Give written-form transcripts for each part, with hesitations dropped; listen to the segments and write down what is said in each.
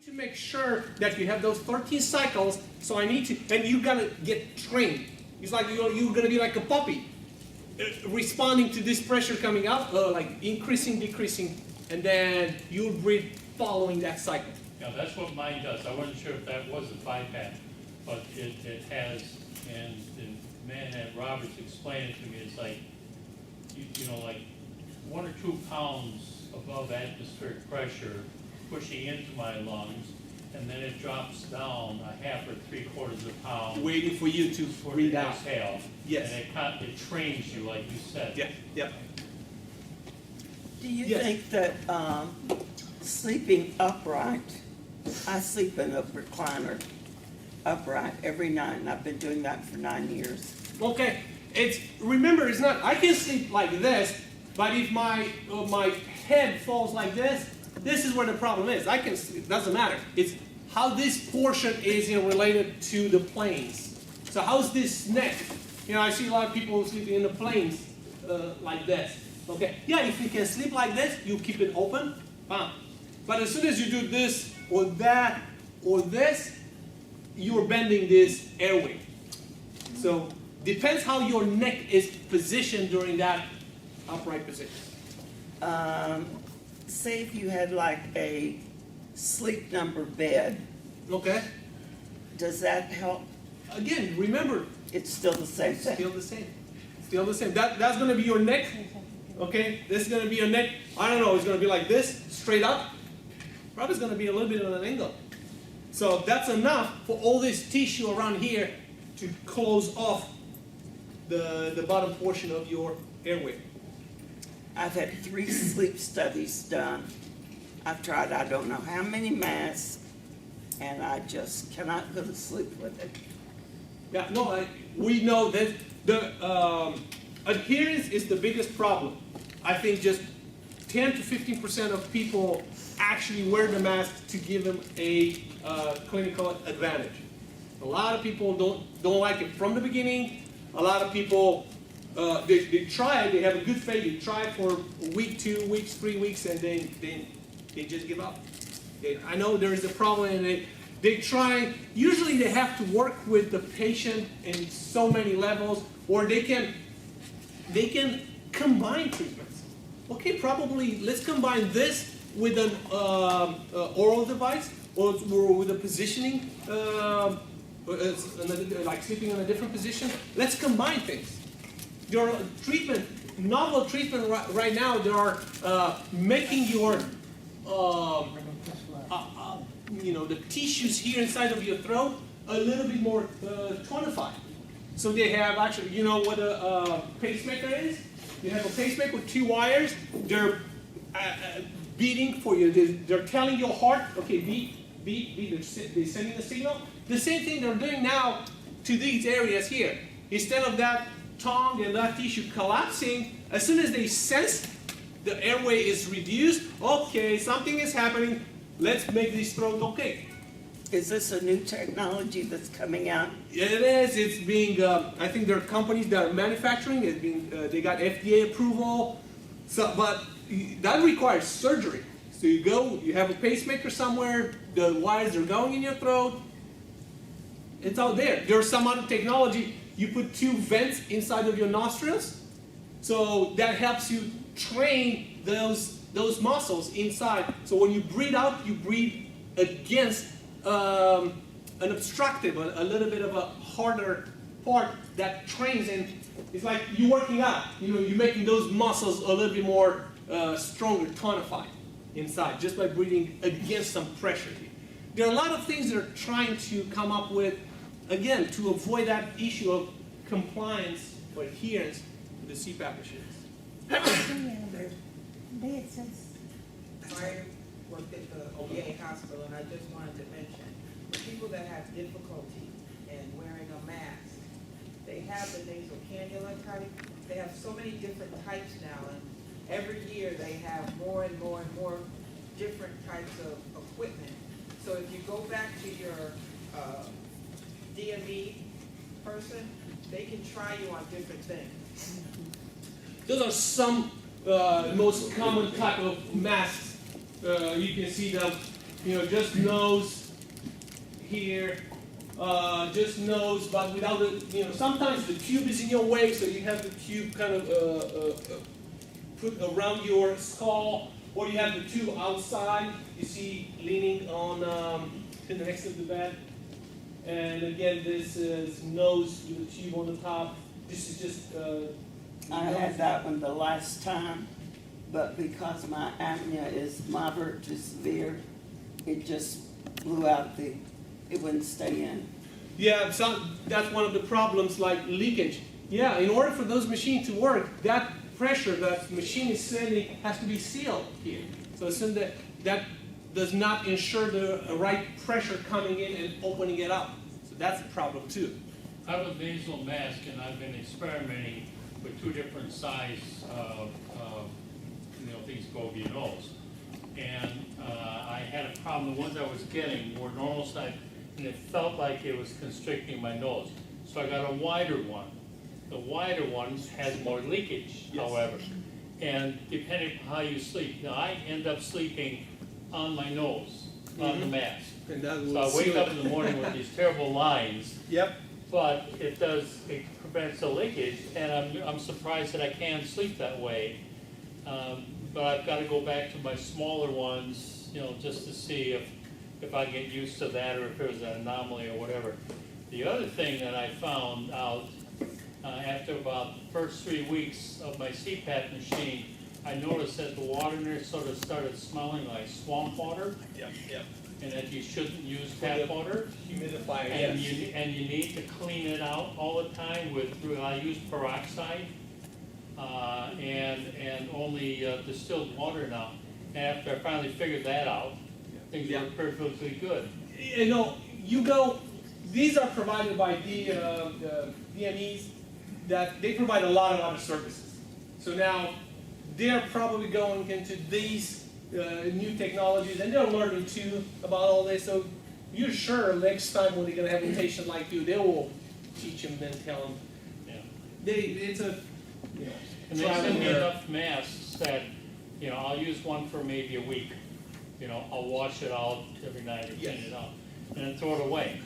to make sure that you have those 13 cycles, so I need to, and you gotta get trained. It's like you're gonna be like a puppy, responding to this pressure coming up, like increasing, decreasing, and then you'll breathe following that cycle. Yeah, that's what mine does. I wasn't sure if that was a BiPAP, but it has, and the man at Roberts explained it to me, it's like, you know, like 1 or 2 pounds above atmospheric pressure pushing into my lungs, and then it drops down a half or 3/4 of a pound. Waiting for you to for breathe the out. exhale. Yes. And it trains you, like you said. Yeah, yeah. Do you Yes. think that sleeping upright, I sleep in a recliner upright every night, and I've been doing that for 9 years. Okay, remember, it's not, I can sleep like this, but if my head falls like this is where the problem is. I can sleep, it doesn't matter. It's how this portion is related to the planes. So how's this neck? You know, I see a lot of people sleeping in the planes like this. Okay, yeah, if you can sleep like this, you keep it open, fine. But as soon as you do this or that or this, you're bending this airway. So depends how your neck is positioned during that upright position. Say if you had like a sleep number bed, Okay. does that help? Again, remember, It's still the same it's thing. still the same. Still the same. That's going to be your neck. Okay. This is going to be your neck. I don't know. It's going to be like this, straight up. Probably it's going to be a little bit on an angle. So that's enough for all this tissue around here to close off the bottom portion of your airway. I've had 3 sleep studies done. I've tried I don't know how many masks, and I just cannot go to sleep with it. Yeah, no, we know that the adherence is the biggest problem. I think just 10 to 15% of people actually wear the mask to give them a clinical advantage. A lot of people don't like it from the beginning. A lot of people they try it, they have a good faith, they try it for a week, 2 weeks, 3 weeks, and then they just give up. I know there is a problem, and they try. Usually they have to work with the patient in so many levels, or they can combine treatments. Okay, probably let's combine this with an oral device, or with a positioning, like sleeping in a different position. Let's combine things. There are novel treatment right now. They are making your the tissues here inside of your throat a little bit more tonified. So they have actually, you know what a pacemaker is? You have a pacemaker with 2 wires. They're beating for you. They're telling your heart, okay, beat. They're sending a signal. The same thing they're doing now to these areas here. Instead of that tongue and that tissue collapsing, as soon as they sense the airway is reduced, okay, something is happening. Let's make this throat okay. Is this a new technology that's coming out? It is. It's being. I think there are companies that are manufacturing. It's being. They got FDA approval. So, but that requires surgery. So you go. You have a pacemaker somewhere. The wires are going in your throat. It's out there. There's some other technology. You put 2 vents inside of your nostrils, so that helps you train those muscles inside. So when you breathe out, you breathe against an obstructive, a little bit of a harder part that trains, and it's like you're working out. You know, you're making those muscles a little bit more stronger, tonified inside, just by breathing against some pressure. There are a lot of things that are trying to come up with, again, to avoid that issue of compliance or adherence to the CPAP machines. I worked at the VA hospital, and I just wanted to mention, for people that have difficulty in wearing a mask, they have the nasal cannula type. They have so many different types now, and every year they have more and more and more different types of equipment. So if you go back to your DME person, they can try you on different things. Those are some most common type of masks. You can see them just nose here, just nose, but without the, sometimes the tube is in your way, so you have the tube kind of put around your skull, or you have the tube outside, you see, leaning on in the next to the bed. And again, this is nose with the tube on the top. This is just. I had that one the last time, but because my apnea is moderate to severe, it just blew out it wouldn't stay in. Yeah, so that's one of the problems, like leakage. Yeah, in order for those machines to work, that pressure that machine is sending has to be sealed here. So since that does not ensure the right pressure coming in and opening it up. So that's a problem too. I have a nasal mask, and I've been experimenting with 2 different size things go over your nose. And I had a problem. The ones I was getting were normal size, and it felt like it was constricting my nose. So I got a wider one. The wider one has more leakage, Yes. however. And depending on how you sleep, now I end up sleeping on my nose, on the mask. And that So I wake up in the morning with these terrible lines. Yep. But it prevents the leakage, and I'm surprised that I can sleep that way. But I've got to go back to my smaller ones, just to see if I get used to that, or if there's an anomaly or whatever. The other thing that I found out after about the first 3 weeks of my CPAP machine, I noticed that the water in there sort of started smelling like swamp water, Yep. Yep. and that you shouldn't use tap water. Humidifier. And Yes. you need to clean it out all the time I use peroxide, and only distilled water now. And after I finally figured that out, things Yeah. were perfectly good. These are provided by the DMEs, that they provide a lot of other services. So now they're probably going into these new technologies, and they're learning too about all this. So you're sure next time when they're going to have a patient like you, they will teach them and tell them. Yeah. It's a, And they trial send and me error. enough masks that, I'll use one for maybe a week. I'll wash it out every night or clean it out, and then throw it away.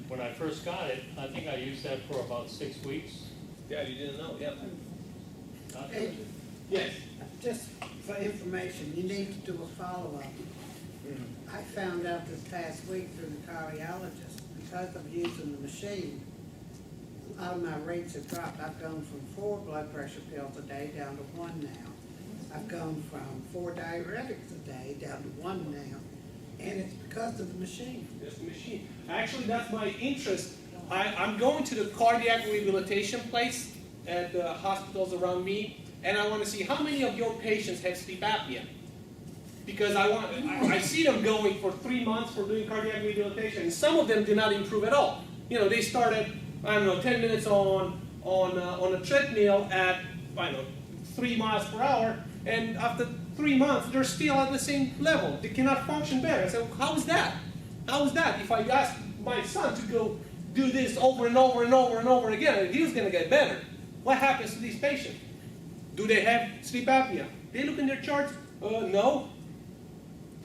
When I first got it, I think I used that for about 6 weeks. Yeah, you didn't know, yeah. Adrian, Yes. just for information, you need to do a follow-up. I found out this past week through the cardiologist, because of using the machine, a lot of my rates have dropped. I've gone from 4 blood pressure pills a day down to 1 now. I've gone from 4 diuretics a day down to 1 now, and it's because of the machine. Just the machine. Actually, that's my interest. I'm going to the cardiac rehabilitation place at the hospitals around me, and I want to see how many of your patients have sleep apnea. Because I see them going for 3 months for doing cardiac rehabilitation, and some of them do not improve at all. They started, 10 minutes on a treadmill at, 3 miles per hour, and after 3 months, they're still at the same level. They cannot function better. I said, how is that? How is that? If I ask my son to go do this over and over and over and over again, he was going to get better. What happens to these patients? Do they have sleep apnea? They look in their charts. No.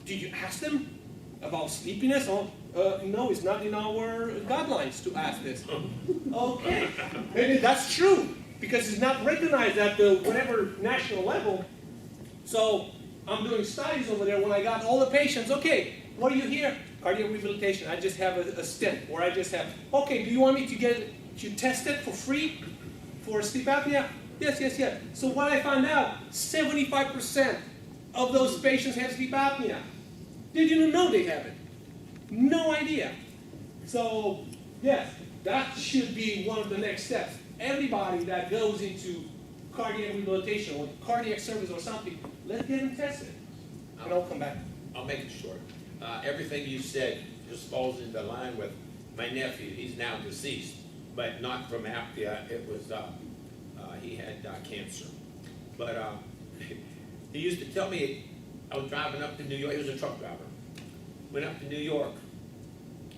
Did you ask them about sleepiness? No, it's not in our guidelines to ask this. Okay. Maybe that's true, because it's not recognized at the whatever national level. So I'm doing studies over there when I got all the patients. Okay, what are you here? Cardiac rehabilitation. I just have a stent, or I just have. Okay, do you want me to get you tested for free for sleep apnea? Yes, yes, yes. So what I found out, 75% of those patients have sleep apnea. They didn't know they have it. No idea. So yes, that should be one of the next steps. Everybody that goes into cardiac rehabilitation or cardiac service or something, let's get them tested. And I'll come back. I'll make it short. Everything you said just falls into line with my nephew. He's now deceased, but not from apnea. It was, he had cancer. But he used to tell me, I was driving up to New York. He was a truck driver. Went up to New York,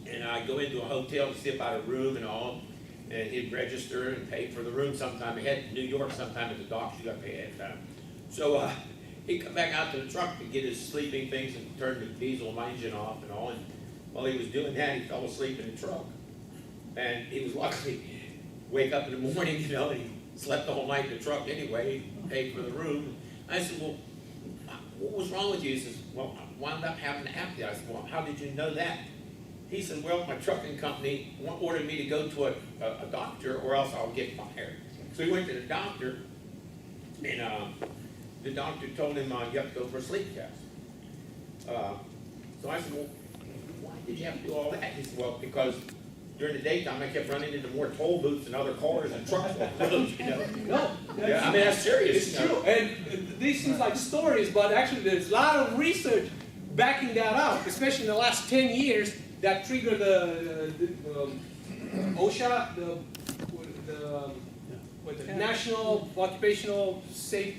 and I'd go into a hotel to see about a room and all, and he'd register and pay for the room sometime. He had New York sometime at the docks. You got to pay ahead of time. So he come back out to the truck to get his sleeping things and turn the diesel engine off and all, and while he was doing that, he fell asleep in the truck. And he was lucky, wake up in the morning, you know, and he slept the whole night in the truck anyway, he paid for the room. I said, well, what was wrong with you? He says, well, I wound up having apnea. I said, well, how did you know that? He said, well, my trucking company ordered me to go to a doctor or else I'll get fired. So he went to the doctor, and the doctor told him, you have to go for a sleep test. So I said, well, why did you have to do all that? He said, well, because during the daytime I kept running into more toll booths and other cars and trucks on the road, you know. No, Yeah, I mean, that's serious. it's true. And these seem like stories, but actually there's a lot of research backing that up, especially in the last 10 years, that triggered the OSHA, the National Occupational Safe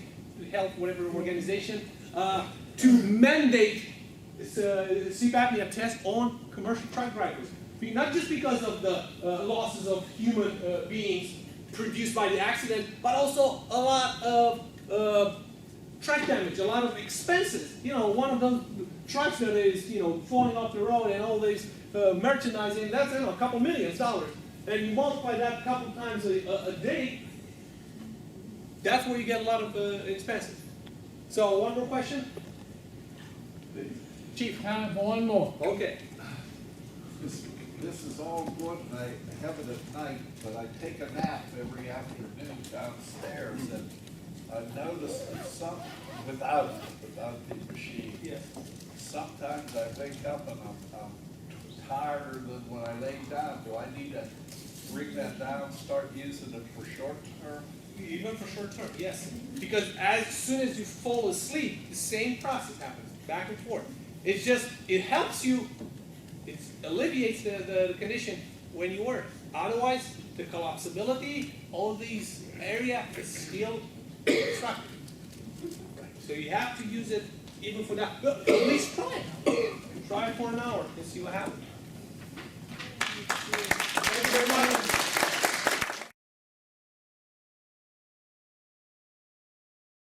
Health, whatever organization, to mandate sleep apnea test on commercial truck drivers. Not just because of the losses of human beings produced by the accident, but also a lot of track damage, a lot of expenses. You know, one of those trucks that is, you know, falling off the road and all this merchandising, that's, you know, a couple $millions. And you multiply that a couple times a day, that's where you get a lot of expenses. So, one more question? Chief. Time for one more. Okay. This is all good, and I have it at night, but I take a nap every afternoon downstairs, and I've noticed that without the machine. Yes. Sometimes I wake up and I'm tired than when I lay down. Do I need to bring that down, start using it for short term? Even for short term, yes. Because as soon as you fall asleep, the same process happens, back and forth. It's just, it helps you, it alleviates the condition when you work. Otherwise, the collapsibility, all these areas is still obstructed. So you have to use it even for that. But at least try it. Try it for an hour and see what happens. Thank you very much.